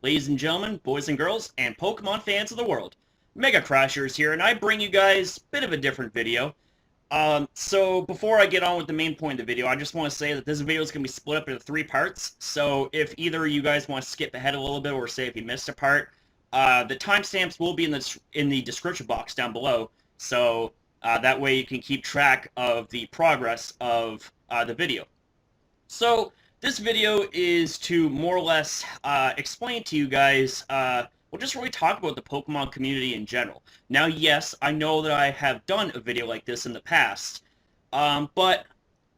Ladies and gentlemen, boys and girls, and Pokemon fans of the world, Mega Crashers here, and I bring you guys a bit of a different video. So before I get on with the main point of the video, I just want to say that this video is going to be split up into 3 parts. So if either of you guys want to skip ahead a little bit, or say if you missed a part, the timestamps will be in the description box down below. So that way you can keep track of the progress of the video. So this video is to more or less explain to you guys, well, just really talk about the Pokemon community in general. Now, yes, I know that I have done a video like this in the past, but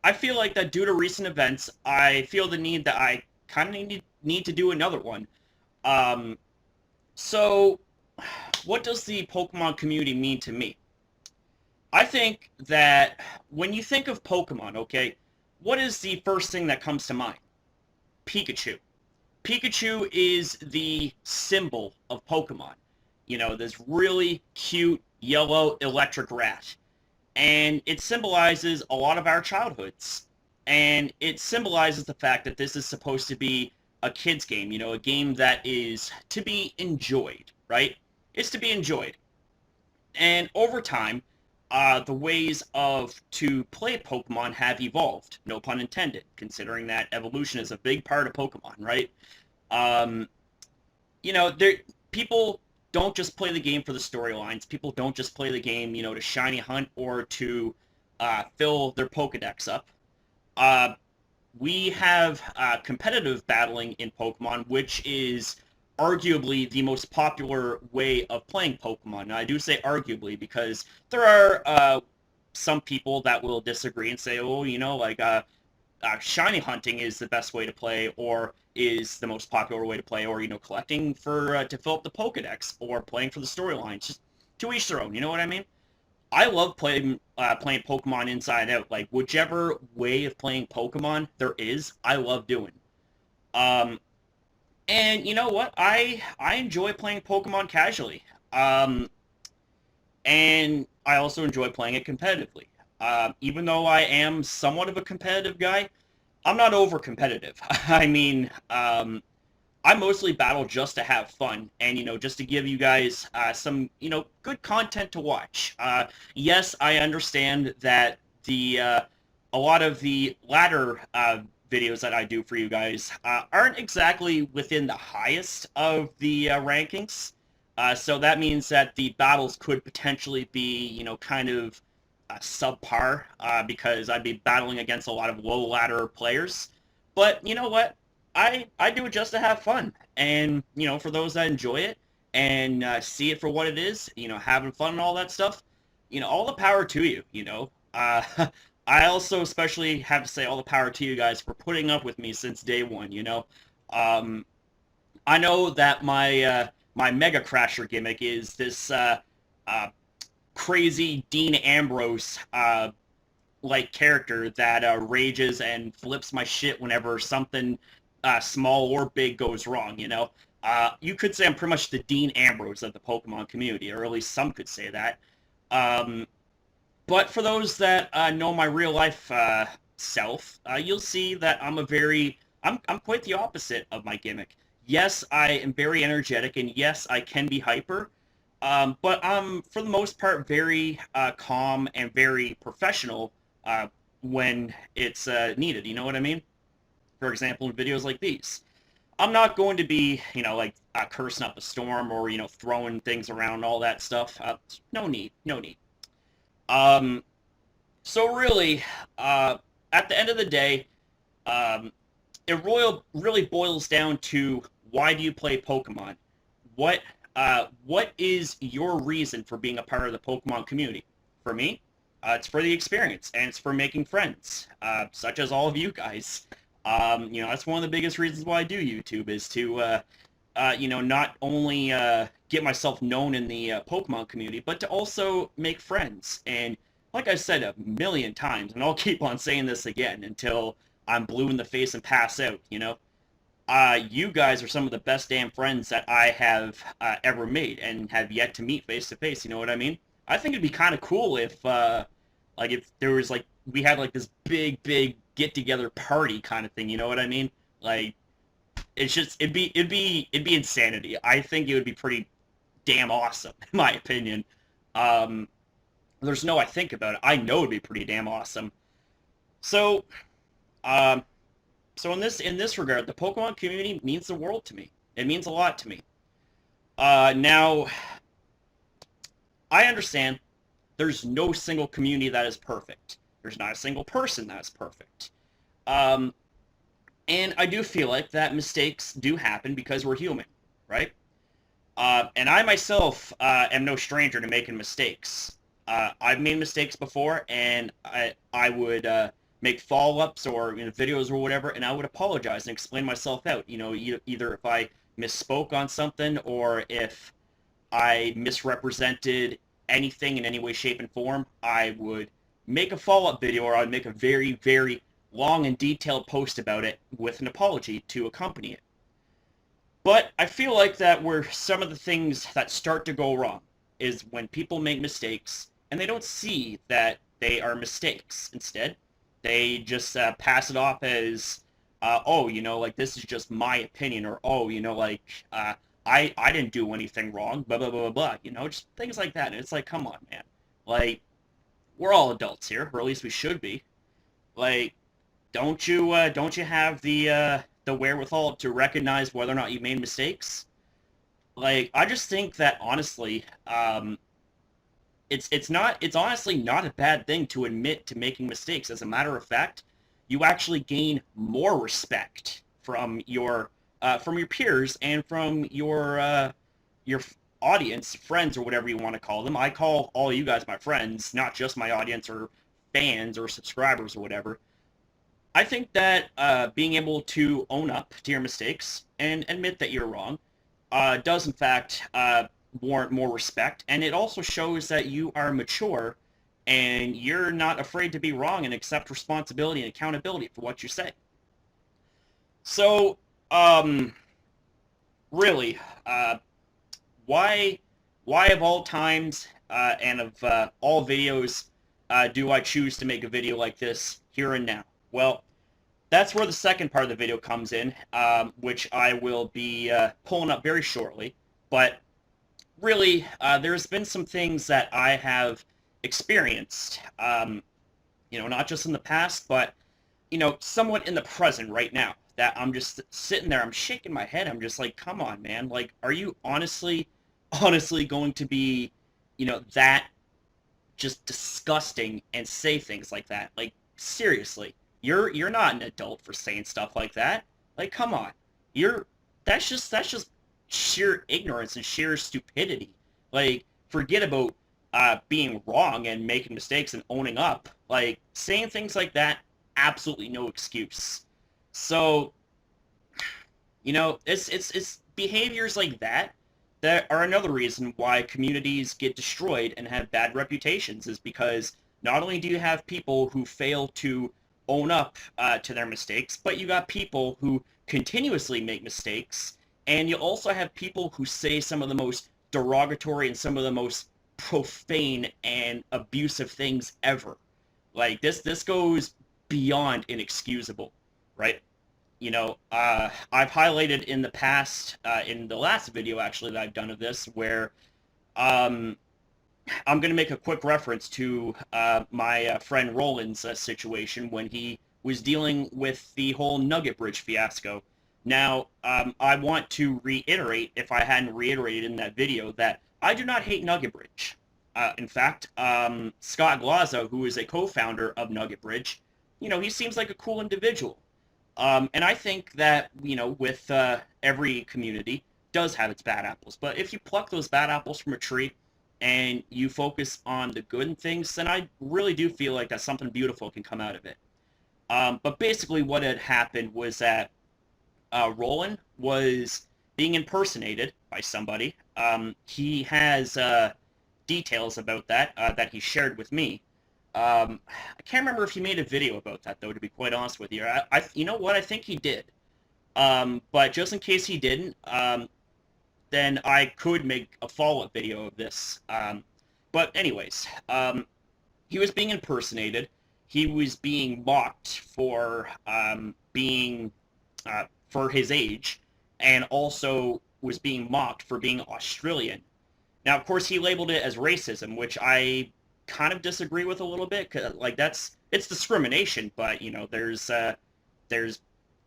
I feel like that due to recent events, I feel the need that I kind of need to do another one. So, what does the Pokemon community mean to me? I think that when you think of Pokemon, okay, what is the first thing that comes to mind? Pikachu. Pikachu is the symbol of Pokemon. You know, this really cute yellow electric rat. And it symbolizes a lot of our childhoods. And it symbolizes the fact that this is supposed to be a kid's game, you know, a game that is to be enjoyed, right? It's to be enjoyed. And over time, the ways to play Pokemon have evolved, no pun intended, considering that evolution is a big part of Pokemon, right? You know, people don't just play the game for the storylines. People don't just play the game, you know, to shiny hunt or to fill their Pokedex up. We have competitive battling in Pokemon, which is arguably the most popular way of playing Pokemon. Now, I do say arguably because there are some people that will disagree and say, oh, you know, like shiny hunting is the best way to play, or is the most popular way to play, or, you know, collecting for to fill up the Pokedex, or playing for the storylines. Just to each their own, you know what I mean? I love playing Pokemon inside out. Like, whichever way of playing Pokemon there is, I love doing. And you know what? I enjoy playing Pokemon casually. And I also enjoy playing it competitively. Even though I am somewhat of a competitive guy, I'm not over competitive. I mean, I mostly battle just to have fun and, you know, just to give you guys some, you know, good content to watch. Yes, I understand that a lot of the latter videos that I do for you guys aren't exactly within the highest of the rankings. So that means that the battles could potentially be, you know, kind of subpar because I'd be battling against a lot of low ladder players. But you know what? I do it just to have fun. And, you know, for those that enjoy it and see it for what it is, you know, having fun and all that stuff, you know, all the power to you, you know. I also especially have to say all the power to you guys for putting up with me since day one, you know. I know that my Mega Crasher gimmick is this crazy Dean Ambrose like character that rages and flips my shit whenever something small or big goes wrong, you know. You could say I'm pretty much the Dean Ambrose of the Pokemon community, or at least some could say that. But for those that know my real life self, you'll see that I'm quite the opposite of my gimmick. Yes, I am very energetic, and yes, I can be hyper, but I'm, for the most part, very calm and very professional when it's needed, you know what I mean? For example, in videos like these. I'm not going to be, you know, like cursing up a storm or, you know, throwing things around, all that stuff. No need, no need. So really, at the end of the day, it really boils down to why do you play Pokemon? What is your reason for being a part of the Pokemon community? For me, it's for the experience, and it's for making friends, such as all of you guys. You know, that's one of the biggest reasons why I do YouTube, is to, you know, not only get myself known in the Pokemon community, but to also make friends. And like I said a million times, and I'll keep on saying this again until I'm blue in the face and pass out, you know, you guys are some of the best damn friends that I have ever made and have yet to meet face to face, you know what I mean? I think it'd be kind of cool if, like, if there was, like, we had, like, this big get-together party kind of thing, you know what I mean? Like, it's just it'd be insanity. I think it would be pretty damn awesome, in my opinion. Um, there's no I think about it. I know it'd be pretty damn awesome. So, um, so in this regard, the Pokemon community means the world to me. It means a lot to me. Now I understand there's no single community that is perfect. There's not a single person that is perfect. Um, and I do feel like that mistakes do happen because we're human, right? And I myself am no stranger to making mistakes. I've made mistakes before, and I would make follow-ups or videos or whatever, and I would apologize and explain myself out. Either if I misspoke on something or if I misrepresented anything in any way, shape, and form, I would make a follow-up video or I would make a very, very long and detailed post about it with an apology to accompany it. But I feel like that where some of the things that start to go wrong is when people make mistakes and they don't see that they are mistakes. Instead, they just pass it off as, oh, like this is just my opinion, or oh, I didn't do anything wrong, blah blah blah blah blah. Just things like that. And it's like, come on, man. Like we're all adults here, or at least we should be. Like don't you have the wherewithal to recognize whether or not you made mistakes? Like I just think that honestly, it's honestly not a bad thing to admit to making mistakes. As a matter of fact, you actually gain more respect from your peers and from your audience, friends, or whatever you want to call them. I call all you guys my friends, not just my audience or fans or subscribers or whatever. I think that being able to own up to your mistakes and admit that you're wrong does in fact warrant more respect, and it also shows that you are mature and you're not afraid to be wrong and accept responsibility and accountability for what you say. So, um, really, why, why of all times and of all videos do I choose to make a video like this here and now? Well, that's where the second part of the video comes in, which I will be pulling up very shortly. But really, there's been some things that I have experienced, not just in the past, but, somewhat in the present right now, that I'm just sitting there, I'm shaking my head, I'm just like, come on, man, like, are you honestly going to be, that just disgusting and say things like that? Like, seriously, you're not an adult for saying stuff like that. Like, come on. You're that's just sheer ignorance and sheer stupidity. Like, forget about being wrong and making mistakes and owning up. Like, saying things like that, absolutely no excuse. So, it's behaviors like that are another reason why communities get destroyed and have bad reputations, is because not only do you have people who fail to own up to their mistakes, but you got people who continuously make mistakes, and you also have people who say some of the most derogatory and some of the most profane and abusive things ever. Like this goes beyond inexcusable, right? I've highlighted in the past, in the last video actually that I've done of this, where um, I'm going to make a quick reference to my friend Roland's situation when he was dealing with the whole Nugget Bridge fiasco. Now, I want to reiterate, if I hadn't reiterated in that video, that I do not hate Nugget Bridge. In fact, Scott Glaza, who is a co-founder of Nugget Bridge, he seems like a cool individual. And I think that, with every community does have its bad apples. But if you pluck those bad apples from a tree and you focus on the good things, then I really do feel like that something beautiful can come out of it. But basically what had happened was that Roland was being impersonated by somebody. He has details about that he shared with me. I can't remember if he made a video about that, though, to be quite honest with you. You know what? I think he did. But just in case he didn't, then I could make a follow-up video of this. But anyways, he was being impersonated. He was being mocked for being for his age. and also was being mocked for being Australian. Now, of course, he labeled it as racism, which I kind of disagree with a little bit. 'Cause, like, it's discrimination, but there's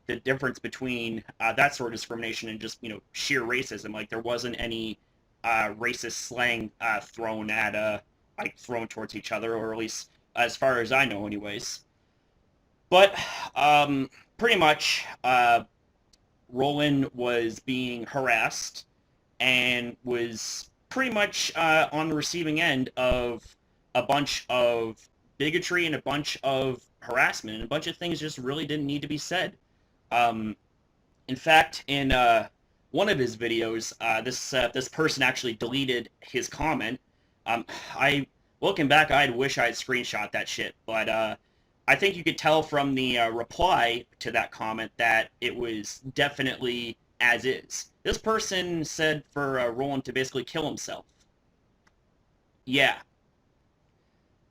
the difference between that sort of discrimination and just sheer racism. Like, there wasn't any racist slang thrown towards each other, or at least as far as I know, anyways. But pretty much, Roland was being harassed and was pretty much on the receiving end of a bunch of bigotry and a bunch of harassment and a bunch of things just really didn't need to be said. Um, in fact, in one of his videos, this person actually deleted his comment. I Looking back, I'd wish I had screenshot that shit, but I think you could tell from the reply to that comment that it was definitely as is. This person said for Roland to basically kill himself. Yeah.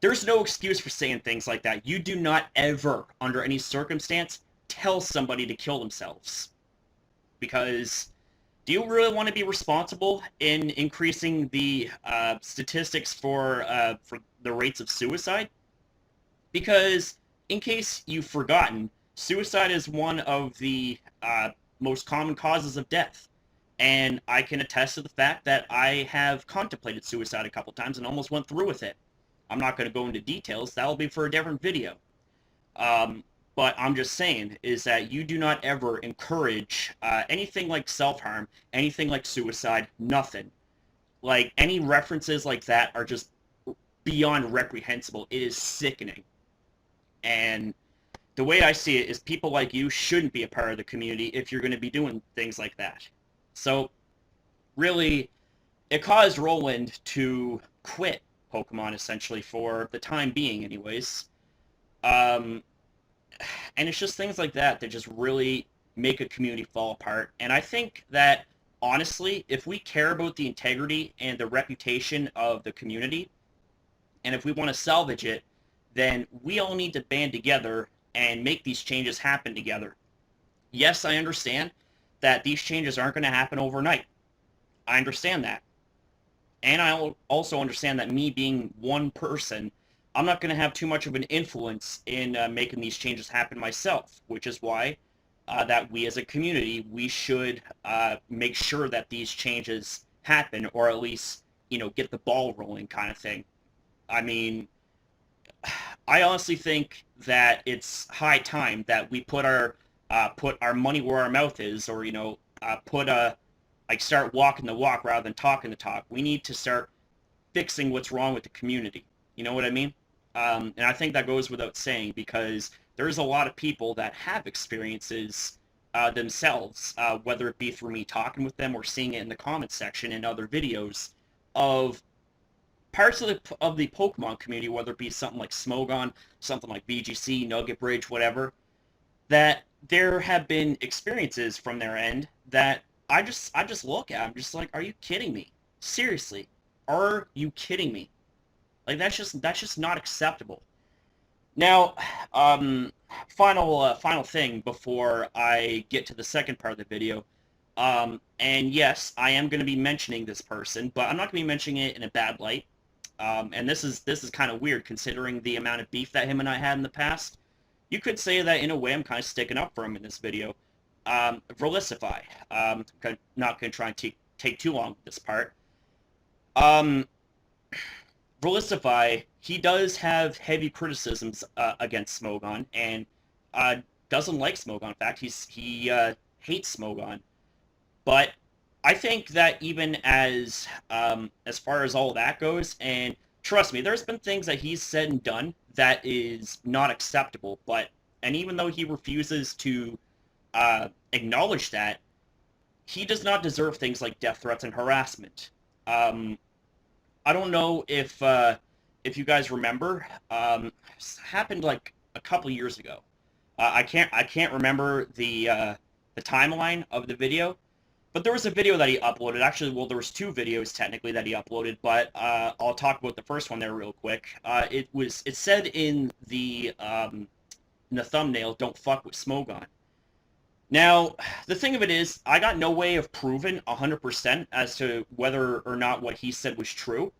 There's no excuse for saying things like that. You do not ever, under any circumstance, tell somebody to kill themselves. Because do you really want to be responsible in increasing the statistics for the rates of suicide? Because, in case you've forgotten, suicide is one of the most common causes of death. And I can attest to the fact that I have contemplated suicide a couple times and almost went through with it. I'm not going to go into details. That'll be for a different video. But I'm just saying is that you do not ever encourage anything like self-harm, anything like suicide, nothing. Like, any references like that are just beyond reprehensible. It is sickening. And the way I see it is people like you shouldn't be a part of the community if you're going to be doing things like that. So, really, it caused Roland to quit Pokemon, essentially, for the time being, anyways. Um, and it's just things like that that just really make a community fall apart. And I think that, honestly, if we care about the integrity and the reputation of the community, and if we want to salvage it, then we all need to band together and make these changes happen together. Yes, I understand that these changes aren't going to happen overnight. I understand that. And I also understand that me being one person, I'm not going to have too much of an influence in making these changes happen myself, which is why that we as a community, we should make sure that these changes happen, or at least, get the ball rolling kind of thing. I mean, I honestly think that it's high time that we put our money where our mouth is, or start walking the walk rather than talking the talk. We need to start fixing what's wrong with the community. You know what I mean? And I think that goes without saying, because there's a lot of people that have experiences themselves, whether it be through me talking with them or seeing it in the comments section and other videos, of parts of the Pokemon community, whether it be something like Smogon, something like VGC, Nugget Bridge, whatever, that there have been experiences from their end that I just look at. I'm just like, are you kidding me? Seriously, are you kidding me? Like, that's just not acceptable. Now, final thing before I get to the second part of the video. And yes, I am going to be mentioning this person, but I'm not going to be mentioning it in a bad light. And this is kind of weird considering the amount of beef that him and I had in the past. You could say that in a way I'm kind of sticking up for him in this video. Verlisify. Not going to try and take too long with this part. Verlisify, he does have heavy criticisms against Smogon, and doesn't like Smogon. In fact, he hates Smogon. But I think that even as far as all that goes, and trust me, there's been things that he's said and done that is not acceptable. And even though he refuses to acknowledge that, he does not deserve things like death threats and harassment. I don't know if you guys remember. This happened like a couple years ago. I can't remember the timeline of the video, but there was a video that he uploaded. Actually, well, there was two videos technically that he uploaded, but I'll talk about the first one there real quick. It said in the thumbnail, "Don't fuck with Smogon." Now, the thing of it is, I got no way of proving 100% as to whether or not what he said was true,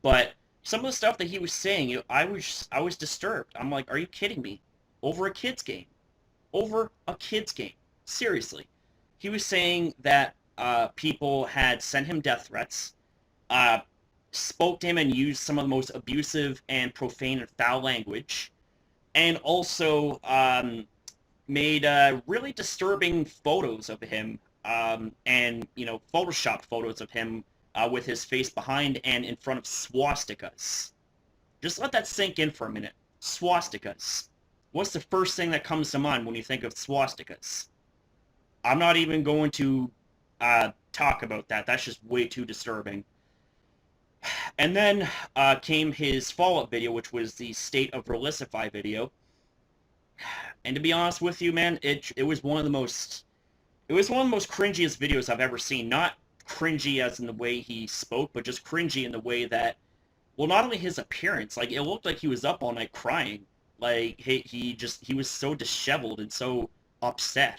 but some of the stuff that he was saying, I was disturbed. I'm like, are you kidding me? Over a kid's game. Over a kid's game. Seriously. He was saying that people had sent him death threats, uh, spoke to him and used some of the most abusive and profane and foul language, and also made really disturbing photos of him, and photoshopped photos of him with his face behind and in front of swastikas. Just let that sink in for a minute. Swastikas. What's the first thing that comes to mind when you think of swastikas? I'm not even going to talk about that. That's just way too disturbing. And then came his follow-up video, which was the State of Verlisify video. And to be honest with you, man, it was one of the most cringiest videos I've ever seen. Not cringy as in the way he spoke, but just cringy in the way that, well, not only his appearance, like it looked like he was up all night crying. Like he was so disheveled and so upset,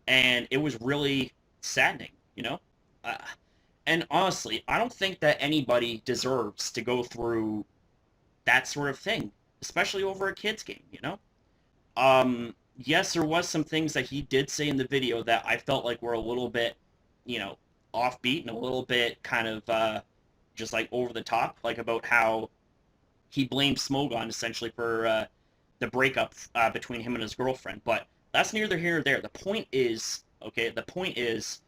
and it was really saddening, you know. Uh, and honestly, I don't think that anybody deserves to go through that sort of thing, especially over a kid's game, you know. Yes, there was some things that he did say in the video that I felt like were a little bit, you know, offbeat and a little bit kind of just like over the top, like about how he blamed Smogon essentially for the breakup between him and his girlfriend. But that's neither here nor there. The point is, okay, the point is,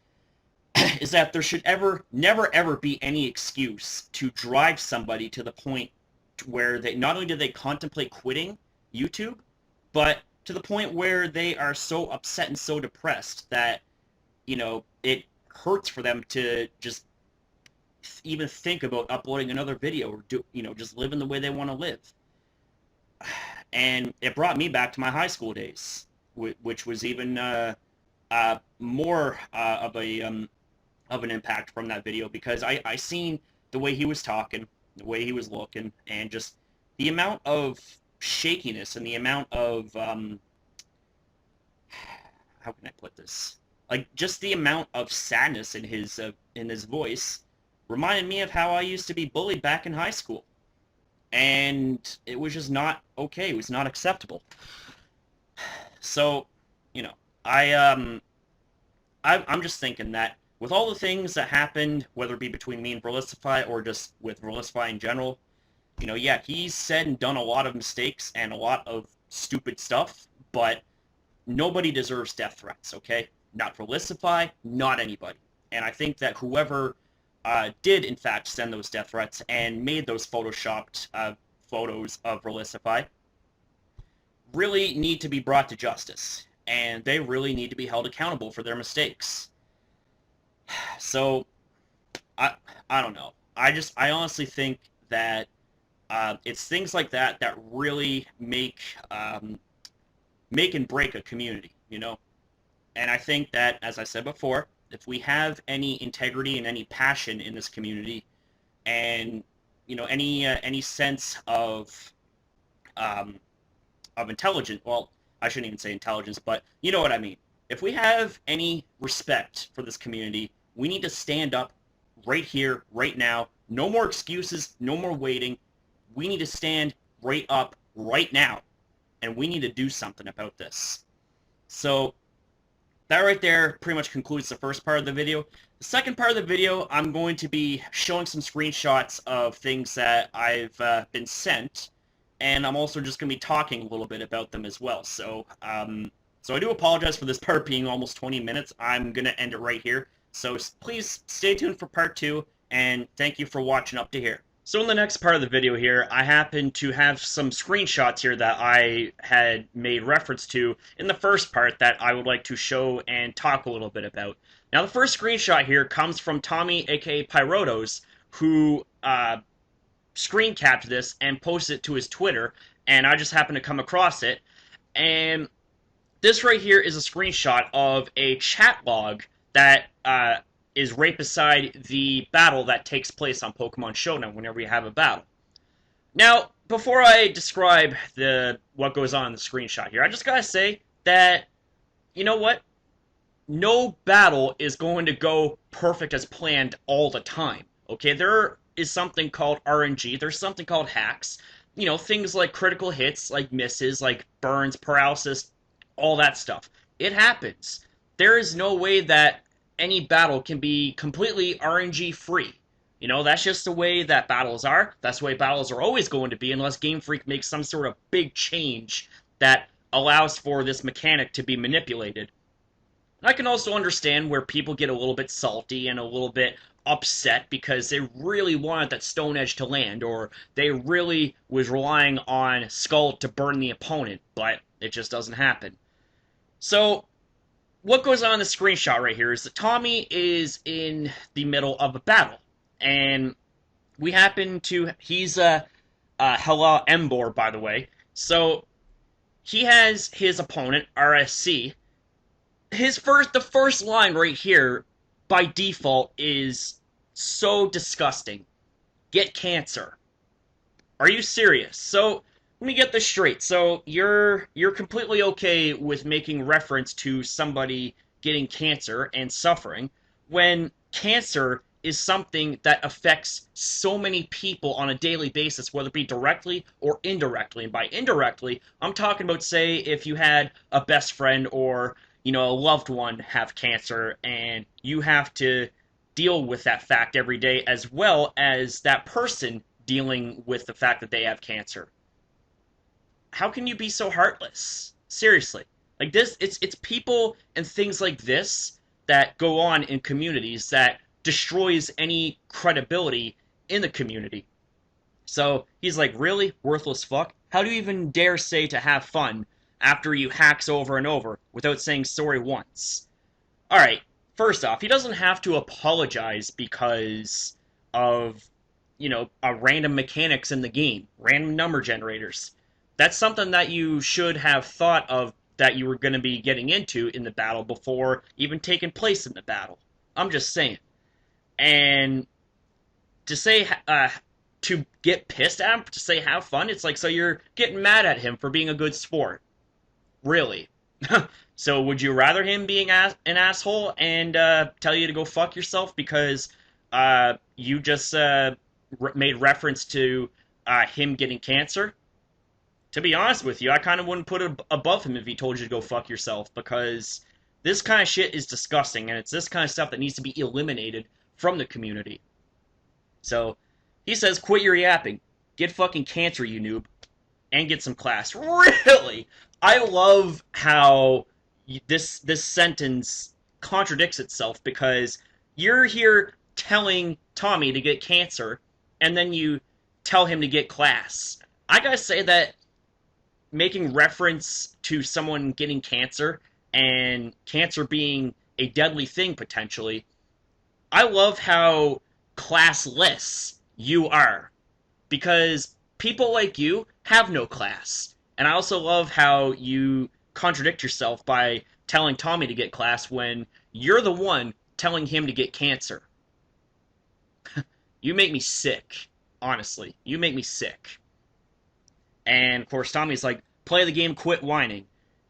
is that there should never ever be any excuse to drive somebody to the point where they not only do they contemplate quitting YouTube, but to the point where they are so upset and so depressed that, it hurts for them to just even think about uploading another video or just living the way they want to live. And it brought me back to my high school days, which was even more of an impact from that video, because I seen the way he was talking, the way he was looking, and just the amount of shakiness and the amount of how can I put this? Like just the amount of sadness in his voice reminded me of how I used to be bullied back in high school, and it was just not okay. It was not acceptable. So, you know, I'm just thinking that with all the things that happened, whether it be between me and Verlisify or just with Verlisify in general, yeah, he's said and done a lot of mistakes and a lot of stupid stuff, but nobody deserves death threats, okay? Not Verlisify, not anybody. And I think that whoever did, in fact, send those death threats and made those photoshopped photos of Verlisify really need to be brought to justice, and they really need to be held accountable for their mistakes. So, I don't know. I honestly think that it's things like that that really make and break a community, And I think that, as I said before, if we have any integrity and any passion in this community, and any sense of intelligence, well, I shouldn't even say intelligence, but you know what I mean. If we have any respect for this community, we need to stand up right here, right now. No more excuses, no more waiting. We need to stand right up right now, and we need to do something about this. So that right there pretty much concludes the first part of the video. The second part of the video, I'm going to be showing some screenshots of things that I've been sent, and I'm also just going to be talking a little bit about them as well. So, so I do apologize for this part being almost 20 minutes. I'm going to end it right here. So please stay tuned for part 2, and thank you for watching up to here. So in the next part of the video here, I happen to have some screenshots here that I had made reference to in the first part that I would like to show and talk a little bit about. Now the first screenshot here comes from Tommy, aka Pyrotos, who screen capped this and posted it to his Twitter, and I just happened to come across it. And this right here is a screenshot of a chat log that is right beside the battle that takes place on Pokemon Showdown whenever you have a battle. Now, before I describe what goes on in the screenshot here, I just gotta say that you know what? No battle is going to go perfect as planned all the time. Okay, there is something called RNG, there's something called hacks. You know, things like critical hits, like misses, like burns, paralysis, all that stuff. It happens. There is no way that any battle can be completely RNG free. You know, that's just the way that battles are. That's the way battles are always going to be unless Game Freak makes some sort of big change that allows for this mechanic to be manipulated. I can also understand where people get a little bit salty and a little bit upset because they really wanted that stone edge to land, or they really was relying on Skull to burn the opponent, but it just doesn't happen. So, what goes on in the screenshot right here is that Tommy is in the middle of a battle, and we happen to, he's Hella Embor, by the way, so he has his opponent, RSC, the first line right here by default is so disgusting. Get cancer. Are you serious? So let me get this straight. So you're completely okay with making reference to somebody getting cancer and suffering when cancer is something that affects so many people on a daily basis, whether it be directly or indirectly. And by indirectly, I'm talking about, say, if you had a best friend or, you know, a loved one have cancer and you have to deal with that fact every day, as well as that person dealing with the fact that they have cancer. How can you be so heartless? Seriously. Like this, it's people and things like this that go on in communities that destroys any credibility in the community. So he's like, really? Worthless fuck? How do you even dare say to have fun after you hacks over and over without saying sorry once? Alright, first off, he doesn't have to apologize because of, you know, random mechanics in the game, random number generators. That's something that you should have thought of that you were going to be getting into in the battle before even taking place in the battle. I'm just saying. And to say, to get pissed at him, to say have fun, it's like, so you're getting mad at him for being a good sport. Really? So would you rather him being an asshole and tell you to go fuck yourself because you just made reference to him getting cancer? To be honest with you, I kind of wouldn't put it above him if he told you to go fuck yourself, because this kind of shit is disgusting, and it's this kind of stuff that needs to be eliminated from the community. So, he says, quit your yapping. Get fucking cancer, you noob. And get some class. Really? I love how this sentence contradicts itself, because you're here telling Tommy to get cancer, and then you tell him to get class. I gotta say that making reference to someone getting cancer, and cancer being a deadly thing potentially, I love how classless you are, because people like you have no class. And I also love how you contradict yourself by telling Tommy to get class when you're the one telling him to get cancer. You make me sick. Honestly, you make me sick. And of course, Tommy's like, play the game, quit whining.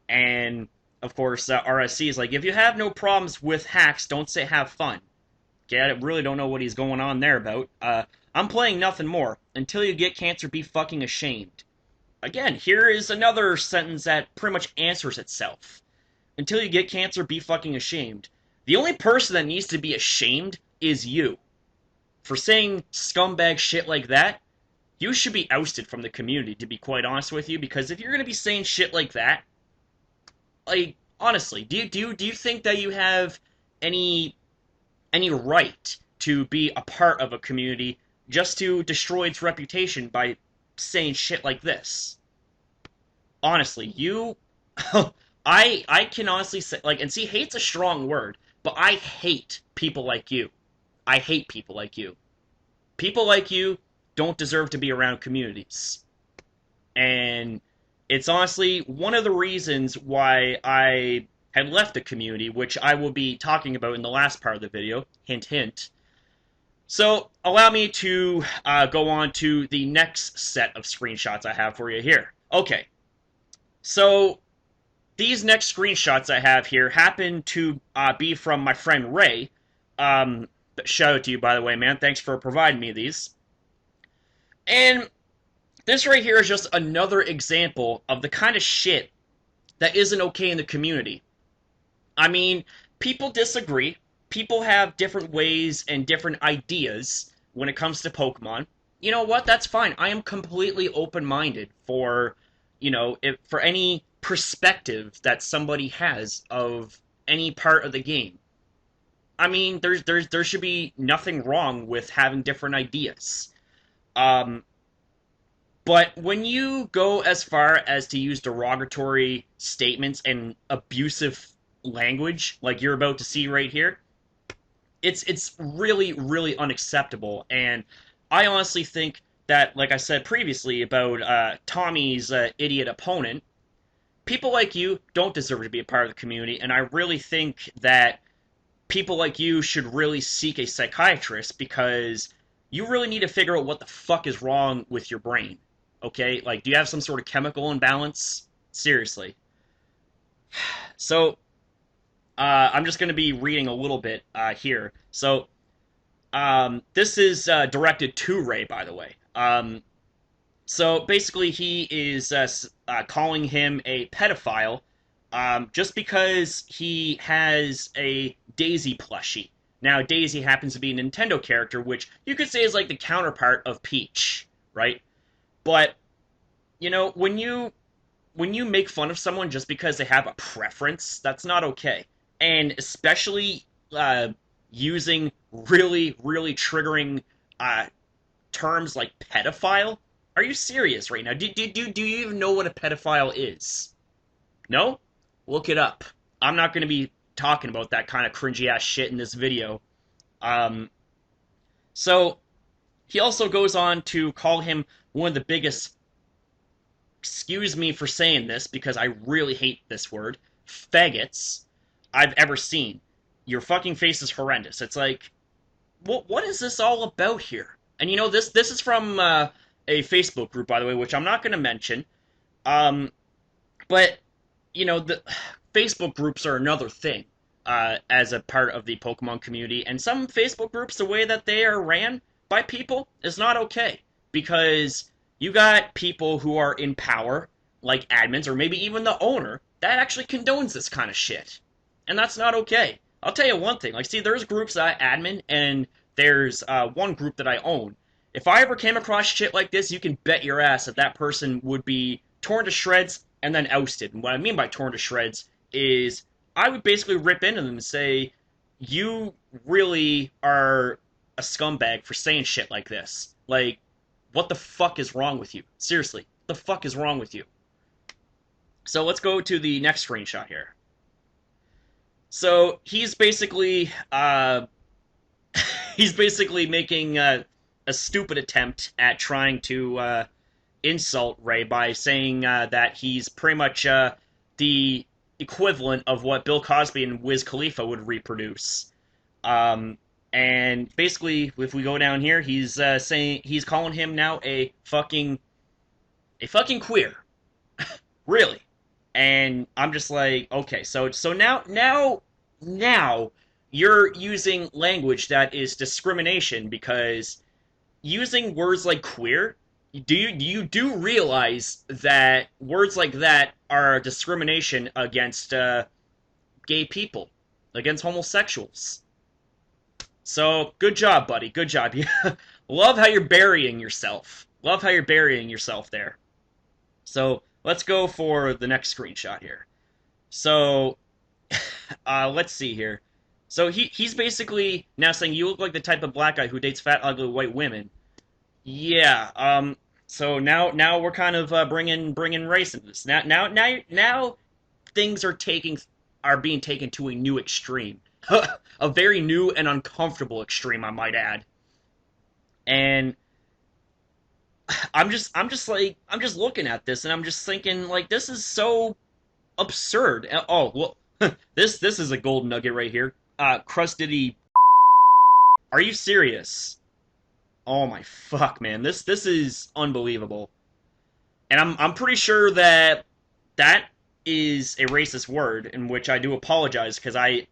And of course, RSC is like, if you have no problems with hacks, don't say have fun. Okay, I really don't know what he's going on there about. I'm playing nothing more. Until you get cancer, be fucking ashamed. Again, here is another sentence that pretty much answers itself. Until you get cancer, be fucking ashamed. The only person that needs to be ashamed is you. For saying scumbag shit like that, you should be ousted from the community, to be quite honest with you, because if you're going to be saying shit like that, like, honestly, do you think that you have any right to be a part of a community just to destroy its reputation by saying shit like this? Honestly, you... I can honestly say, like, and see, hate's a strong word, but I hate people like you. I hate people like you. People like you don't deserve to be around communities. And it's honestly one of the reasons why I had left the community, which I will be talking about in the last part of the video. Hint, hint. So, allow me to go on to the next set of screenshots I have for you here. Okay. So, these next screenshots I have here happen to be from my friend Ray. Um, Shout out to you, by the way, man. Thanks for providing me these. And this right here is just another example of the kind of shit that isn't okay in the community. I mean, people disagree. People have different ways and different ideas when it comes to Pokemon. You know what? That's fine. I am completely open-minded for, for any perspective that somebody has of any part of the game. I mean, there should be nothing wrong with having different ideas. Um, but when you go as far as to use derogatory statements and abusive language, like you're about to see right here, it's really really unacceptable. And I honestly think that, like I said previously about Tommy's idiot opponent, people like you don't deserve to be a part of the community, and I really think that people like you should really seek a psychiatrist because you really need to figure out what the fuck is wrong with your brain. Okay? Like, do you have some sort of chemical imbalance? Seriously. So, I'm just going to be reading a little bit here. So, this is directed to Ray, by the way. So basically, he is calling him a pedophile just because he has a Daisy plushie. Now, Daisy happens to be a Nintendo character, which you could say is like the counterpart of Peach, right? But when you make fun of someone just because they have a preference, that's not okay. And especially using really, really triggering terms like pedophile. Are you serious right now? Do you even know what a pedophile is? No? Look it up. I'm not going to be talking about that kind of cringy ass shit in this video. Um, so he also goes on to call him one of the biggest, excuse me for saying this because I really hate this word, faggots I've ever seen. Your fucking face is horrendous. It's like, what is this all about here? And this is from a Facebook group, by the way, which I'm not going to mention. Um, but the Facebook groups are another thing as a part of the Pokemon community, and some Facebook groups, the way that they are ran by people, is not okay because you got people who are in power, like admins, or maybe even the owner, that actually condones this kind of shit, and that's not okay. I'll tell you one thing. Like, see, there's groups that I admin, and there's one group that I own. If I ever came across shit like this, you can bet your ass that that person would be torn to shreds and then ousted. And what I mean by torn to shreds is I would basically rip into them and say, you really are a scumbag for saying shit like this. Like, what the fuck is wrong with you? Seriously, what the fuck is wrong with you? So let's go to the next screenshot here. So he's basically making a stupid attempt at trying to insult Ray by saying that he's pretty much the equivalent of what Bill Cosby and Wiz Khalifa would reproduce. And basically, if we go down here, he's he's calling him now a fucking queer, really. And I'm just like, okay, so now you're using language that is discrimination because using words like queer, you do realize that words like that are discrimination against gay people, against homosexuals. So good job, buddy. Good job. Love how you're burying yourself. Love how you're burying yourself there. So let's go for the next screenshot here. So let's see here. So he's basically now saying you look like the type of black guy who dates fat, ugly white women. Yeah. So now we're kind of bringing race into this. Now things are being taken to a new extreme, a very new and uncomfortable extreme, I might add. And I'm just looking at this and I'm just thinking like this is so absurd. Oh well, this is a golden nugget right here. Crustity. Are you serious? Oh my fuck, man. This is unbelievable. And I'm pretty sure that is a racist word, in which I do apologize because I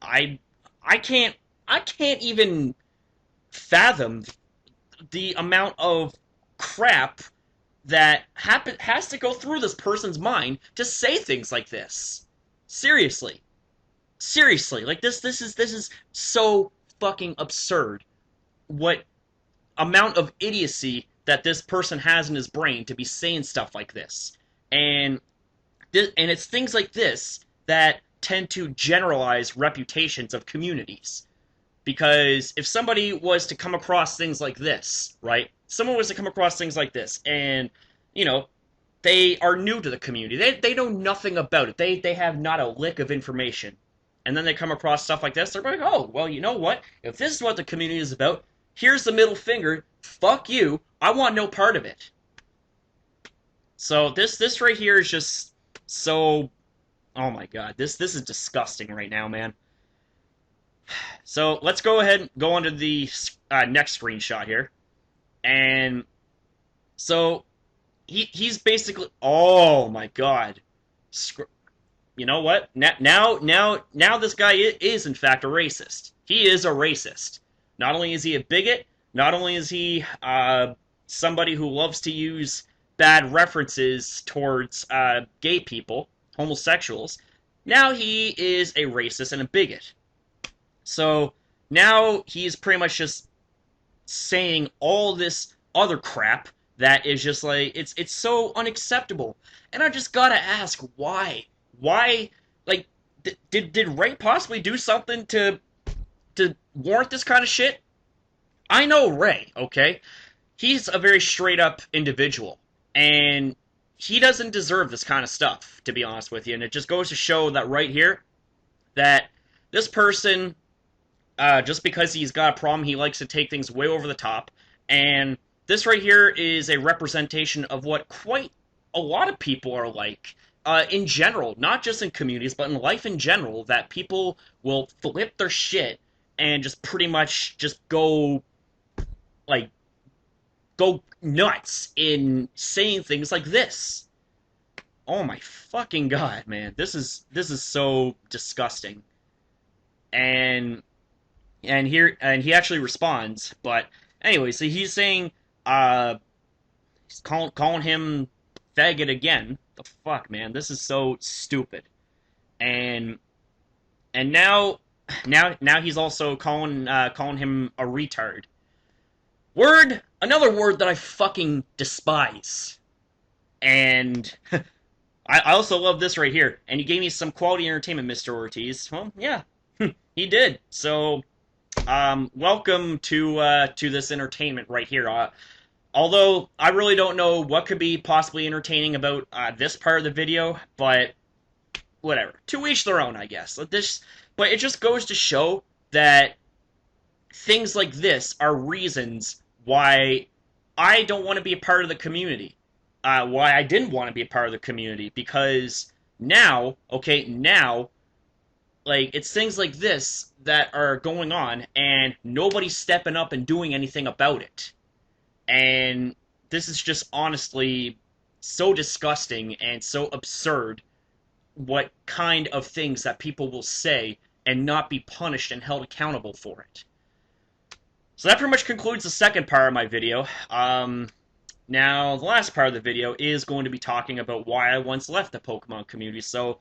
can't even fathom the amount of crap that has to go through this person's mind to say things like this. Seriously. Seriously. Like this is so fucking absurd. What amount of idiocy that this person has in his brain to be saying stuff like this. And it's things like this that tend to generalize reputations of communities. Because if somebody was to come across things like this, right? Someone was to come across things like this, and, you know, they are new to the community. They know nothing about it. They have not a lick of information. And then they come across stuff like this, they're like, oh, well, you know what? If this is what the community is about, here's the middle finger. Fuck you. I want no part of it. So this right here is just so... Oh my god. This is disgusting right now, man. So let's go ahead and go on to the next screenshot here. And so he's basically... Oh my god. You know what? Now this guy is in fact a racist. He is a racist. Not only is he a bigot, not only is he somebody who loves to use bad references towards gay people, homosexuals, now he is a racist and a bigot. So now he's pretty much just saying all this other crap that is just like, it's so unacceptable. And I just gotta ask, why? Why, like, did Ray possibly do something to warrant this kind of shit? I know Ray, okay? He's a very straight-up individual, and he doesn't deserve this kind of stuff, to be honest with you, and it just goes to show that right here, that this person, just because he's got a problem, he likes to take things way over the top, and this right here is a representation of what quite a lot of people are like, in general, not just in communities, but in life in general, that people will flip their shit and just pretty much just go nuts in saying things like this. Oh my fucking god, man. This is so disgusting. And he actually responds, but anyway, so he's saying he's calling him faggot again. The fuck, man, this is so stupid. And now he's also calling him a retard. Another word that I fucking despise. And I also love this right here. And he gave me some quality entertainment, Mr. Ortiz. Well, yeah, he did. So, welcome to this entertainment right here. Although I really don't know what could be possibly entertaining about this part of the video, but whatever. To each their own, I guess. But it just goes to show that things like this are reasons why I don't want to be a part of the community. Why I didn't want to be a part of the community, because now, like, it's things like this that are going on, and nobody's stepping up and doing anything about it. And this is just honestly so disgusting and so absurd, what kind of things that people will say and not be punished and held accountable for it. So that pretty much concludes the second part of my video. Now, the last part of the video is going to be talking about why I once left the Pokemon community. So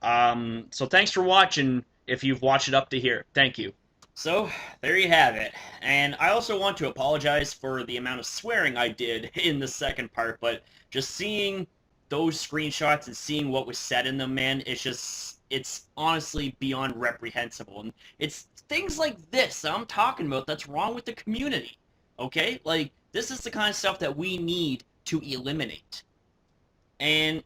thanks for watching, if you've watched it up to here. Thank you. So, there you have it. And I also want to apologize for the amount of swearing I did in the second part, but just seeing those screenshots and seeing what was said in them, man, it's honestly beyond reprehensible. And it's things like this that I'm talking about that's wrong with the community, okay? Like, this is the kind of stuff that we need to eliminate. And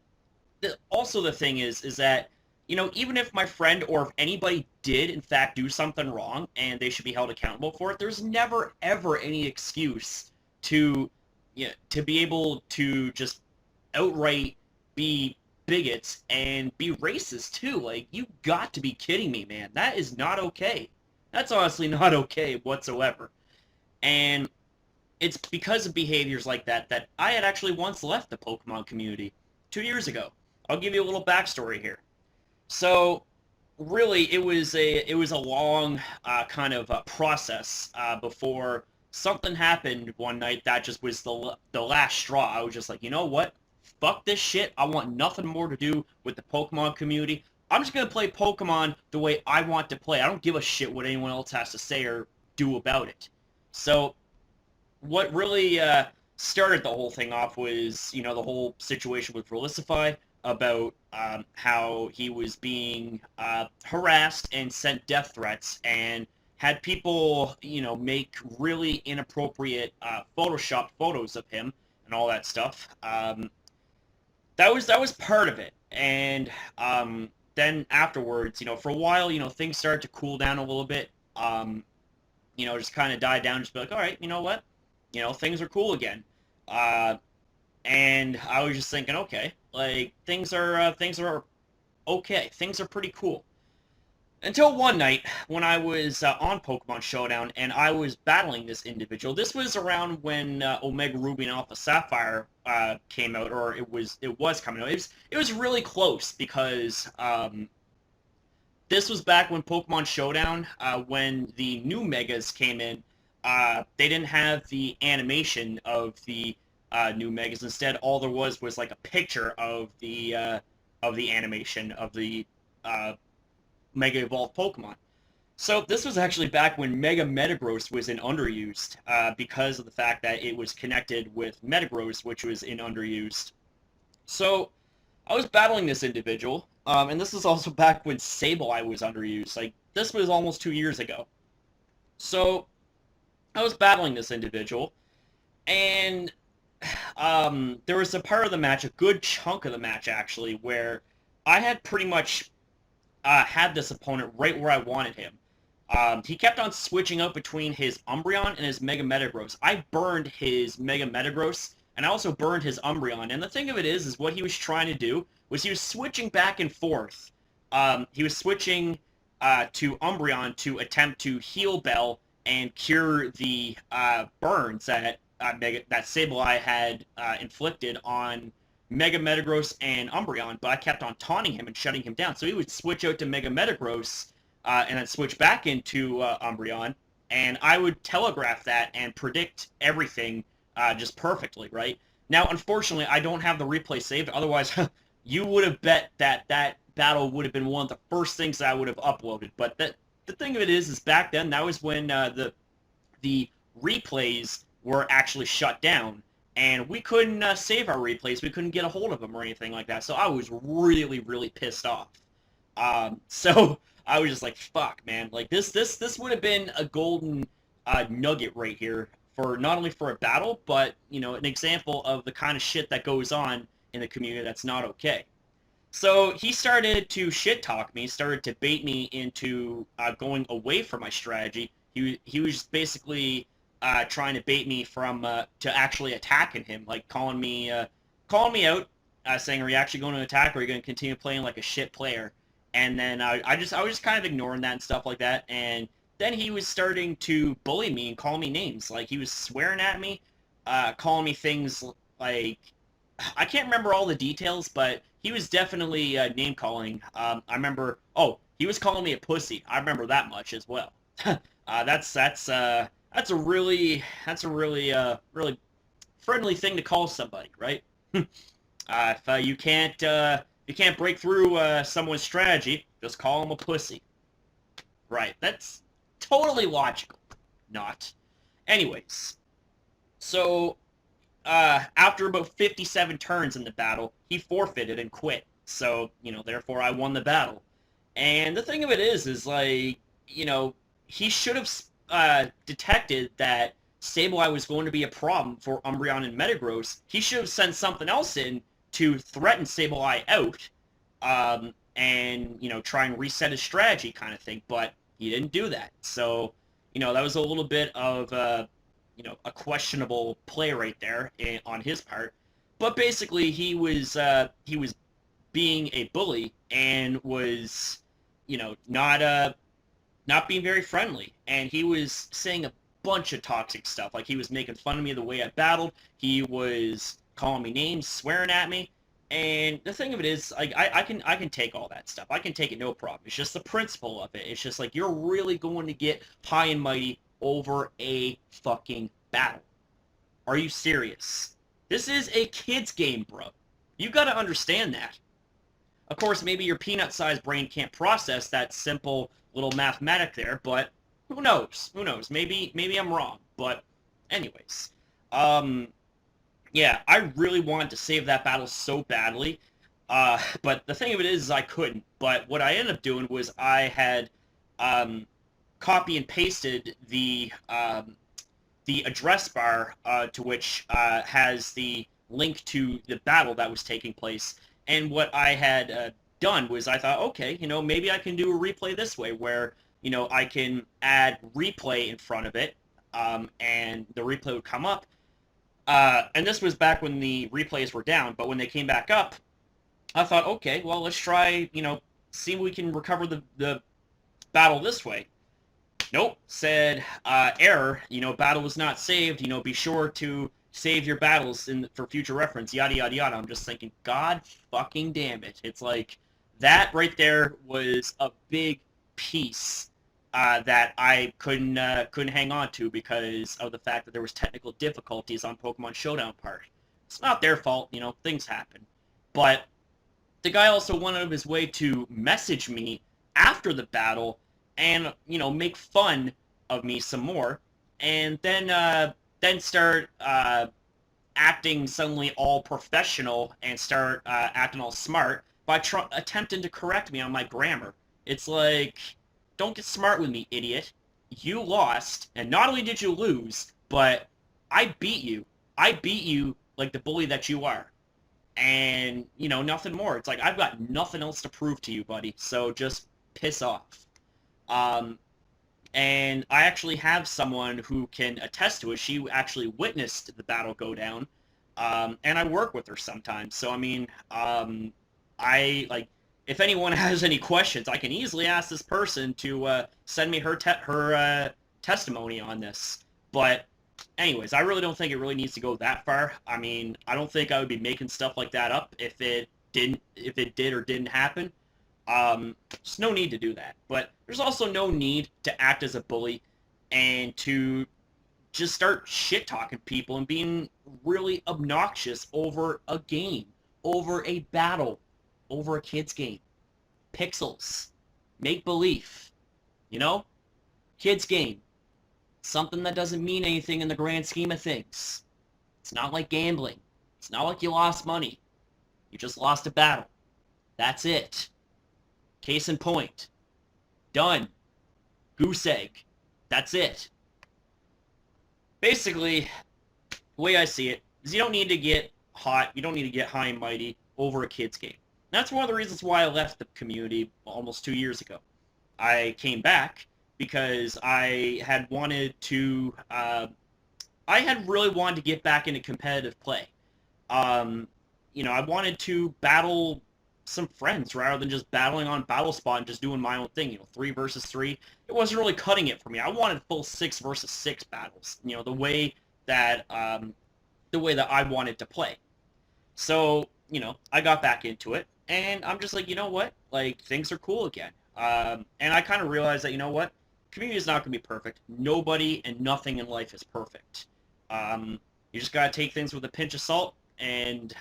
also the thing is that, you know, even if my friend or if anybody did, in fact, do something wrong and they should be held accountable for it, there's never, ever any excuse to be able to just outright be bigots and be racist, too. Like, you got to be kidding me, man. That is not okay. That's honestly not okay whatsoever. And it's because of behaviors like that that I had actually once left the Pokemon community 2 years ago. I'll give you a little backstory here. So really, it was a long kind of process before something happened one night that just was the last straw. I was just like, you know what? Fuck this shit. I want nothing more to do with the Pokemon community. I'm just gonna play Pokemon the way I want to play. I don't give a shit what anyone else has to say or do about it. So what really started the whole thing off was, the whole situation with Verlisify about how he was being harassed and sent death threats and had people, make really inappropriate Photoshop photos of him and all that stuff. That was part of it, and then afterwards, for a while, things started to cool down a little bit. Just kind of died down, just be like, all right, you know what? Things are cool again. Uh, and I was just thinking, okay, like things are okay. Things are pretty cool. Until one night when I was on Pokemon Showdown and I was battling this individual. This was around when Omega Ruby and Alpha Sapphire came out, or it was coming out. It was really close because this was back when Pokemon Showdown, when the new Megas came in. They didn't have the animation of the new Megas. Instead, all there was like a picture of the animation of the Mega Evolved Pokemon. So this was actually back when Mega Metagross was in Underused, because of the fact that it was connected with Metagross, which was in Underused. So I was battling this individual, and this is also back when Sableye was underused. Like, this was almost 2 years ago. So I was battling this individual, and there was a part of the match, a good chunk of the match actually, where I had pretty much had this opponent right where I wanted him. He kept on switching out between his Umbreon and his Mega Metagross. I burned his Mega Metagross, and I also burned his Umbreon. And the thing of it is what he was trying to do was he was switching back and forth. He was switching to Umbreon to attempt to heal Bell and cure the burns that that Sableye had inflicted on Mega Metagross and Umbreon, but I kept on taunting him and shutting him down. So he would switch out to Mega Metagross and then switch back into Umbreon, and I would telegraph that and predict everything just perfectly, right? Now, unfortunately, I don't have the replay saved. Otherwise, you would have bet that that battle would have been one of the first things that I would have uploaded. But the thing of it is back then, that was when the replays were actually shut down, and we couldn't save our replays. We couldn't get a hold of them or anything like that. So I was really, really pissed off. So I was just like, fuck, man. Like, this would have been a golden nugget right here for not only for a battle, but, an example of the kind of shit that goes on in the community that's not okay. So he started to shit talk me, started to bait me into going away from my strategy. He was basically trying to bait me from to actually attacking him, like calling me out, saying, "Are you actually going to attack, or are you going to continue playing like a shit player?" And then I was just kind of ignoring that and stuff like that. And then he was starting to bully me and call me names. Like, he was swearing at me, calling me things like, I can't remember all the details, but he was definitely name calling. I remember. Oh, he was calling me a pussy. I remember that much as well. That's a really really friendly thing to call somebody, right? If you can't break through someone's strategy, just call them a pussy. Right? That's totally logical. Not. Anyways, so after about 57 turns in the battle, he forfeited and quit. So, therefore I won the battle. And the thing of it is like, he should have detected that Sableye was going to be a problem for Umbreon and Metagross. He should have sent something else in to threaten Sableye out, and, try and reset his strategy kind of thing, but he didn't do that. So, that was a little bit of, a questionable play right there on his part. But basically, he was being a bully and was, not being very friendly, and he was saying a bunch of toxic stuff. Like, he was making fun of me the way I battled. He was calling me names, swearing at me, And the thing of it is, like, I can take all that stuff. I can take it, no problem. It's just the principle of it. It's just like, you're really going to get high and mighty over a fucking battle. Are you serious? This is a kid's game, bro. You gotta understand that. Of course, maybe your peanut-sized brain can't process that simple little mathematic there, but who knows? Who knows? Maybe I'm wrong. But anyways, um, yeah, I really wanted to save that battle so badly, but the thing of it is I couldn't. But what I ended up doing was I had um, copy and pasted the address bar to which has the link to the battle that was taking place. And what I had done was I thought, okay, maybe I can do a replay this way where, I can add replay in front of it, and the replay would come up. And this was back when the replays were down, but when they came back up, I thought, okay, well, let's try, see if we can recover the battle this way. Nope, said error, battle was not saved, be sure to save your battles for future reference, yada yada yada. I'm just thinking, god fucking damn it. It's like, that right there was a big piece that I couldn't hang on to because of the fact that there was technical difficulties on Pokemon Showdown part. It's not their fault, things happen. But the guy also went out of his way to message me after the battle and, make fun of me some more, and then start acting suddenly all professional and start acting all smart by attempting to correct me on my grammar. It's like, don't get smart with me, idiot. You lost, and not only did you lose, but I beat you. I beat you like the bully that you are. And, nothing more. It's like, I've got nothing else to prove to you, buddy, so just piss off. And I actually have someone who can attest to it. She actually witnessed the battle go down, and I work with her sometimes. So, I mean, if anyone has any questions, I can easily ask this person to send me her testimony on this. But anyways, I really don't think it really needs to go that far. I mean, I don't think I would be making stuff like that up if it did or didn't happen. There's no need to do that. But there's also no need to act as a bully and to just start shit-talking people and being really obnoxious over a game, over a battle, over a kid's game. Pixels. Make-believe. Kid's game. Something that doesn't mean anything in the grand scheme of things. It's not like gambling. It's not like you lost money. You just lost a battle. That's it. Case in point. Done. Goose egg. That's it. Basically, the way I see it is you don't need to get hot, you don't need to get high and mighty over a kid's game. And that's one of the reasons why I left the community almost 2 years ago. I came back because I had really wanted to get back into competitive play. I wanted to battle some friends rather than just battling on Battle Spot and just doing my own thing. 3 versus 3. It wasn't really cutting it for me. I wanted full 6 versus 6 battles. The way that I wanted to play. So, I got back into it, and I'm just like, you know what? Like, things are cool again. And I kind of realized that, community is not going to be perfect. Nobody and nothing in life is perfect. You just got to take things with a pinch of salt, and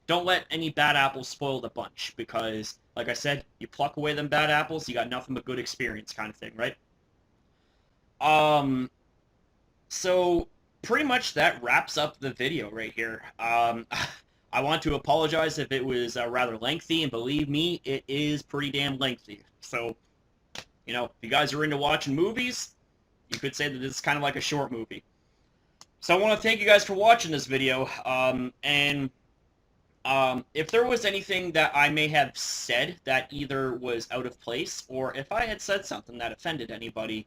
don't let any bad apples spoil the bunch, because, like I said, you pluck away them bad apples, you got nothing but good experience kind of thing, right? So, pretty much that wraps up the video right here. I want to apologize if it was rather lengthy, and believe me, it is pretty damn lengthy. So, if you guys are into watching movies, you could say that this is kind of like a short movie. So I want to thank you guys for watching this video, and if there was anything that I may have said that either was out of place, or if I had said something that offended anybody,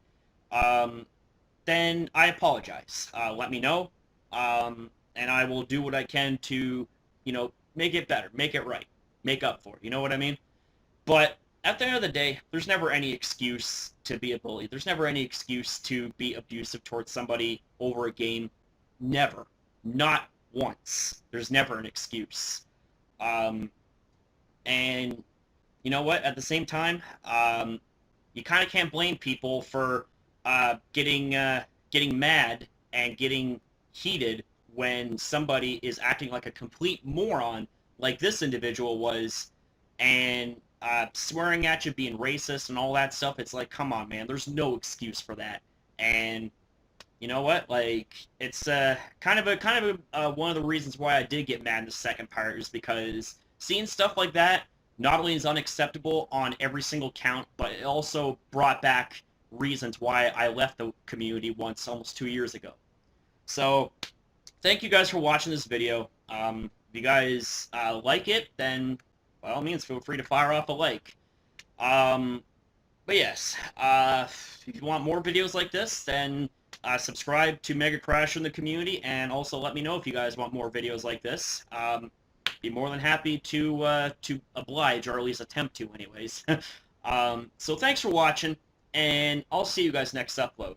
then I apologize. Let me know, and I will do what I can to, make it better, make it right, make up for it, you know what I mean? But at the end of the day, there's never any excuse to be a bully. There's never any excuse to be abusive towards somebody over a game. Never. Not once. There's never an excuse. And you know what? At the same time, you kind of can't blame people for getting mad and getting heated when somebody is acting like a complete moron, like this individual was, and swearing at you, being racist, and all that stuff. It's like, come on, man. There's no excuse for that. And you know what? Like, it's kind of one of the reasons why I did get mad in the second part is because seeing stuff like that not only is unacceptable on every single count, but it also brought back reasons why I left the community once almost 2 years ago. So, thank you guys for watching this video. If you guys like it, then by all means, feel free to fire off a like. But yes, if you want more videos like this, then subscribe to Mega Crash in the community, and also let me know if you guys want more videos like this. Be more than happy to oblige, or at least attempt to, anyways. So thanks for watching, and I'll see you guys next upload.